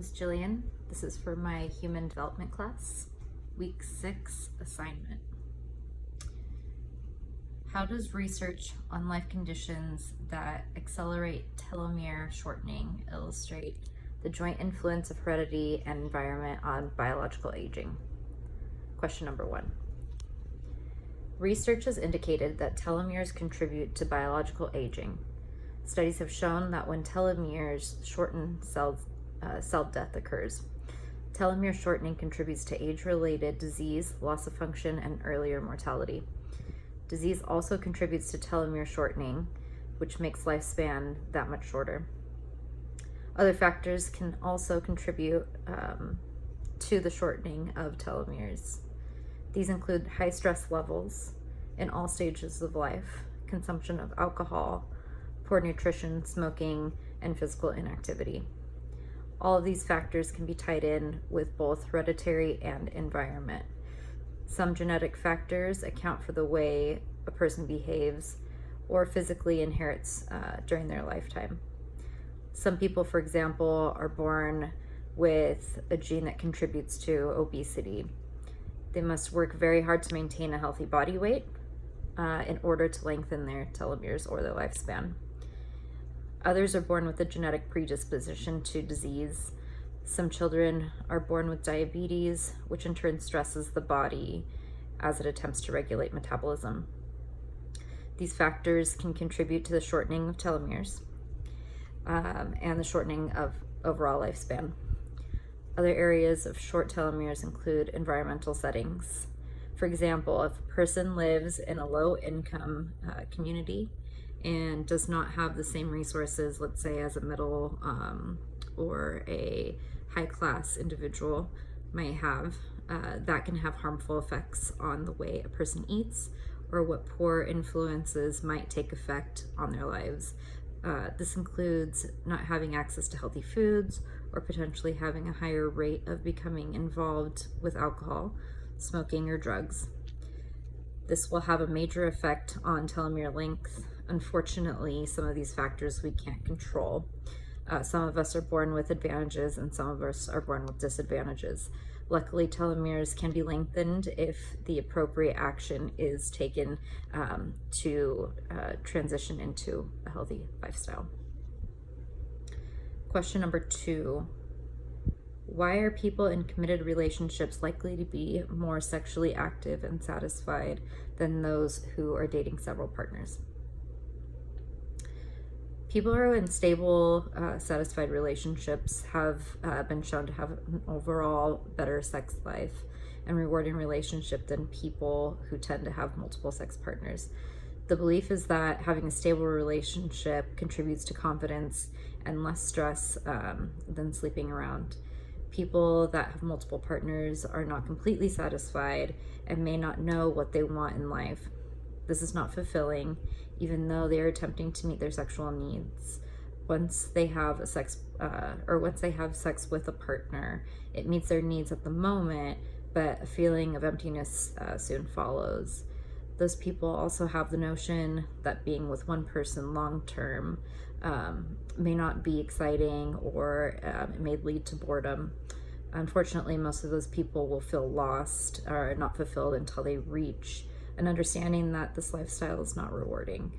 name's Jillian. This is for my human development class, week 6 assignment. How does research on life conditions that accelerate telomere shortening illustrate the joint influence of heredity and environment on biological aging? Question number 1. Research has indicated that telomeres contribute to biological aging. Studies have shown that when telomeres shorten, cell death occurs. Telomere shortening contributes to age-related disease, loss of function, and earlier mortality. Disease also contributes to telomere shortening, which makes lifespan that much shorter. Other factors can also contribute to the shortening of telomeres. These include high stress levels in all stages of life, consumption of alcohol, poor nutrition, smoking, and physical inactivity. All of these factors can be tied in with both hereditary and environment. Some genetic factors account for the way a person behaves or physically inherits during their lifetime. Some people, for example, are born with a gene that contributes to obesity. They must work very hard to maintain a healthy body weight in order to lengthen their telomeres or their lifespan. Others are born with a genetic predisposition to disease. Some children are born with diabetes, which in turn stresses the body as it attempts to regulate metabolism. These factors can contribute to the shortening of telomeres and the shortening of overall lifespan. Other areas of short telomeres include environmental settings. For example, if a person lives in a low-income community and does not have the same resources, let's say as a middle or a high-class individual might have, that can have harmful effects on the way a person eats or what poor influences might take effect on their lives. This includes not having access to healthy foods or potentially having a higher rate of becoming involved with alcohol, smoking, or drugs. This will have a major effect on telomere length. Unfortunately, some of these factors we can't control. Some of us are born with advantages and some of us are born with disadvantages. Luckily, telomeres can be lengthened if the appropriate action is taken to transition into a healthy lifestyle. Question number 2. Why are people in committed relationships likely to be more sexually active and satisfied than those who are dating several partners? People who are in stable, satisfied relationships have been shown to have an overall better sex life and rewarding relationship than people who tend to have multiple sex partners. The belief is that having a stable relationship contributes to confidence and less stress than sleeping around. People that have multiple partners are not completely satisfied and may not know what they want in life. This is not fulfilling, even though they are attempting to meet their sexual needs. Once they have sex with a partner, it meets their needs at the moment, but a feeling of emptiness soon follows. Those people also have the notion that being with one person long term may not be exciting, or it may lead to boredom. Unfortunately, most of those people will feel lost or not fulfilled until they reach an understanding that this lifestyle is not rewarding.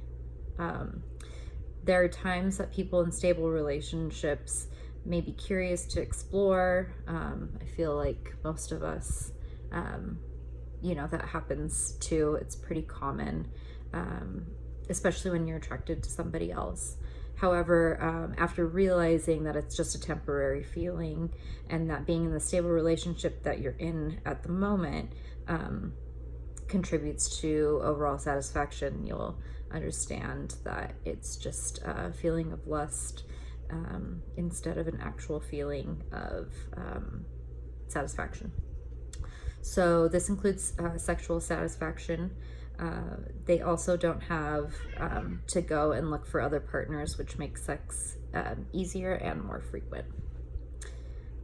There are times that people in stable relationships may be curious to explore. I feel like most of us, that happens too. It's pretty common, especially when you're attracted to somebody else. However, after realizing that it's just a temporary feeling and that being in the stable relationship that you're in at the moment contributes to overall satisfaction, you'll understand that it's just a feeling of lust instead of an actual feeling of satisfaction. So this includes sexual satisfaction. They also don't have to go and look for other partners, which makes sex easier and more frequent.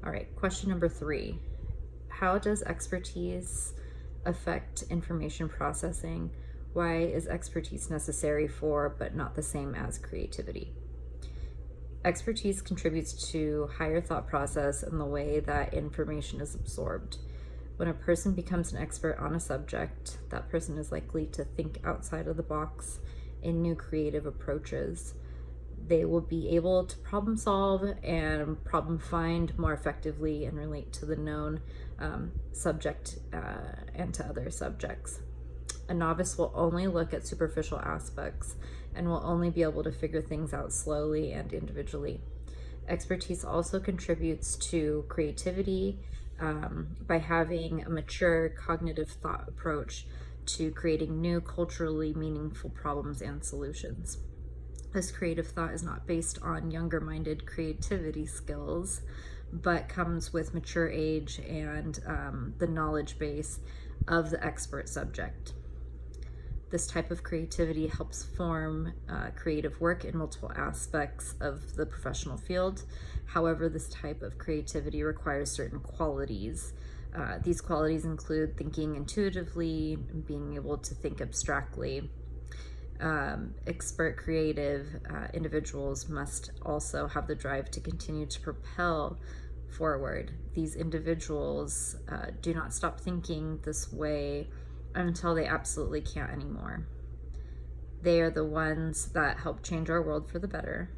All right, question number 3. How does expertise affect information processing? Why is expertise necessary for, but not the same as, creativity? Expertise contributes to higher thought process and the way that information is absorbed. When a person becomes an expert on a subject, that person is likely to think outside of the box in new creative approaches. They will be able to problem solve and problem find more effectively and relate to the known subject and to other subjects. A novice will only look at superficial aspects and will only be able to figure things out slowly and individually. Expertise also contributes to creativity by having a mature cognitive thought approach to creating new culturally meaningful problems and solutions. This creative thought is not based on younger-minded creativity skills, but comes with mature age and the knowledge base of the expert subject. This type of creativity helps form creative work in multiple aspects of the professional field. However, this type of creativity requires certain qualities. These qualities include thinking intuitively, being able to think abstractly. Expert creative individuals must also have the drive to continue to propel forward. These individuals do not stop thinking this way until they absolutely can't anymore. They are the ones that help change our world for the better.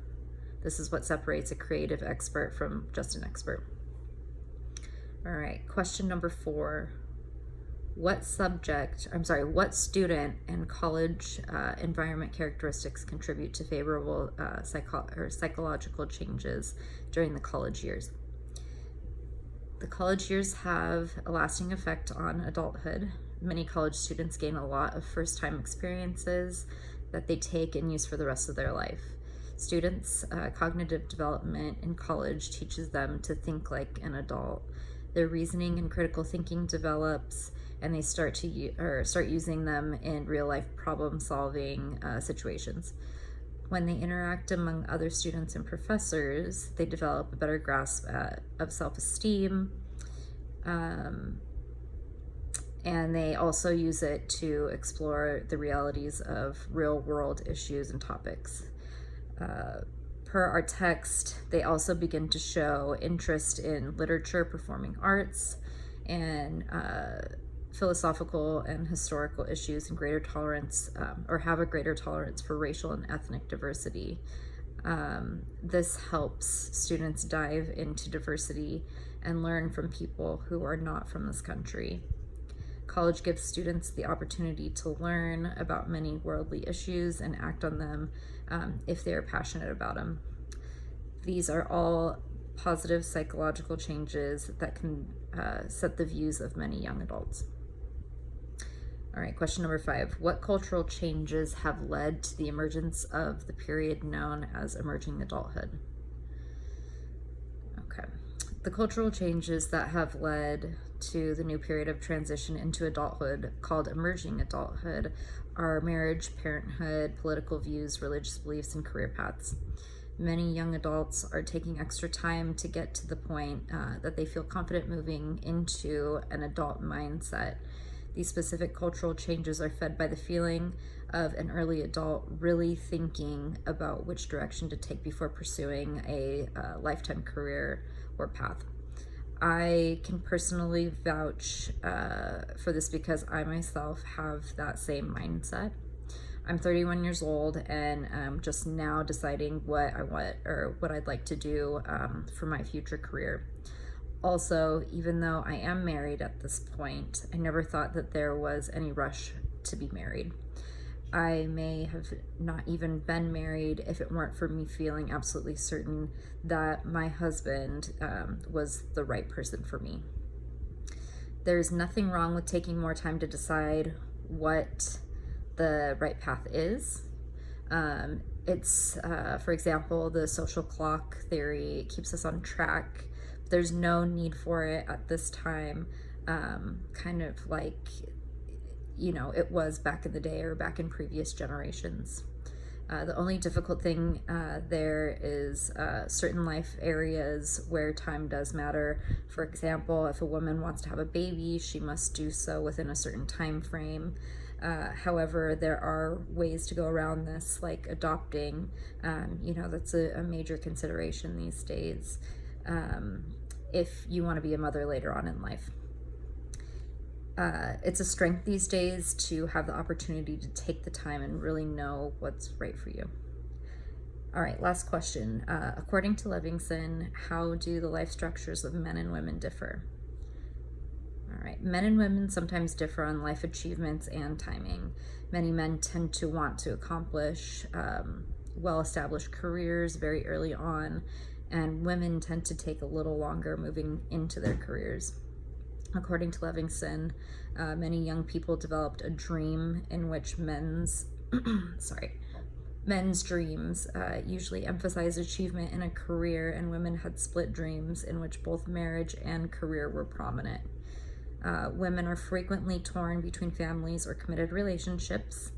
This is what separates a creative expert from just an expert. All right, question number 4. What student and college environment characteristics contribute to favorable psychological changes during the college years? The college years have a lasting effect on adulthood. Many college students gain a lot of first-time experiences that they take and use for the rest of their life. Students' cognitive development in college teaches them to think like an adult. Their reasoning and critical thinking develops, and they start using them in real-life problem-solving situations. When they interact among other students and professors, they develop a better grasp of self-esteem, and they also use it to explore the realities of real-world issues and topics. Per our text, they also begin to show interest in literature, performing arts, and philosophical and historical issues, and greater tolerance, or have a greater tolerance for racial and ethnic diversity. This helps students dive into diversity and learn from people who are not from this country. College gives students the opportunity to learn about many worldly issues and act on them if they are passionate about them. These are all positive psychological changes that can set the views of many young adults. All right, question number 5. What cultural changes have led to the emergence of the period known as emerging adulthood? Okay. The cultural changes that have led to the new period of transition into adulthood, called emerging adulthood, are marriage, parenthood, political views, religious beliefs, and career paths. Many young adults are taking extra time to get to the point that they feel confident moving into an adult mindset. These specific cultural changes are fed by the feeling of an early adult really thinking about which direction to take before pursuing a lifetime career or path. I can personally vouch for this because I myself have that same mindset. I'm 31 years old and I'm just now deciding what I want or what I'd like to do for my future career. Also, even though I am married at this point, I never thought that there was any rush to be married. I may have not even been married if it weren't for me feeling absolutely certain that my husband was the right person for me. There's nothing wrong with taking more time to decide what the right path is. It's, for example, the social clock theory keeps us on track. There's no need for it at this time, kind of like, you know, it was back in the day or back in previous generations. The only difficult thing there is certain life areas where time does matter. For example, if a woman wants to have a baby, she must do so within a certain time frame. However, there are ways to go around this, like adopting. That's a major consideration these days if you want to be a mother later on in life. It's a strength these days to have the opportunity to take the time and really know what's right for you. All right, last question. According to Livingston, how do the life structures of men and women differ? All right, men and women sometimes differ on life achievements and timing. Many men tend to want to accomplish well-established careers very early on, and women tend to take a little longer moving into their careers. According to Livingston, many young people developed a dream in which men's dreams usually emphasized achievement in a career, and women had split dreams in which both marriage and career were prominent. Women are frequently torn between families or committed relationships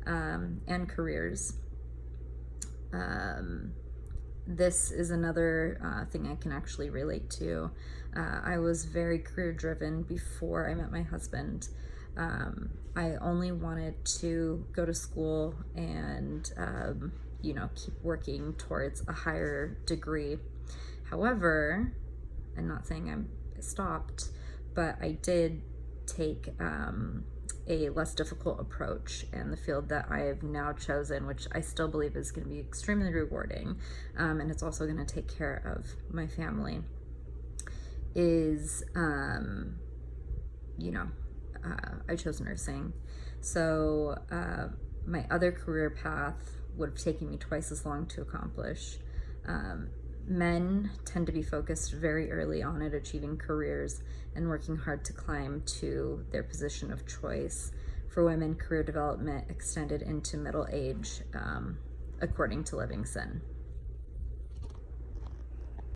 and careers. This is another thing I can actually relate to. I was very career driven before I met my husband. I only wanted to go to school and, keep working towards a higher degree. However, I'm not saying I stopped, but I did take a less difficult approach, and the field that I have now chosen, which I still believe is going to be extremely rewarding, and it's also going to take care of my family, is, I chose nursing. So my other career path would have taken me twice as long to accomplish. Men tend to be focused very early on at achieving careers and working hard to climb to their position of choice. For women, career development extended into middle age, according to Livingston.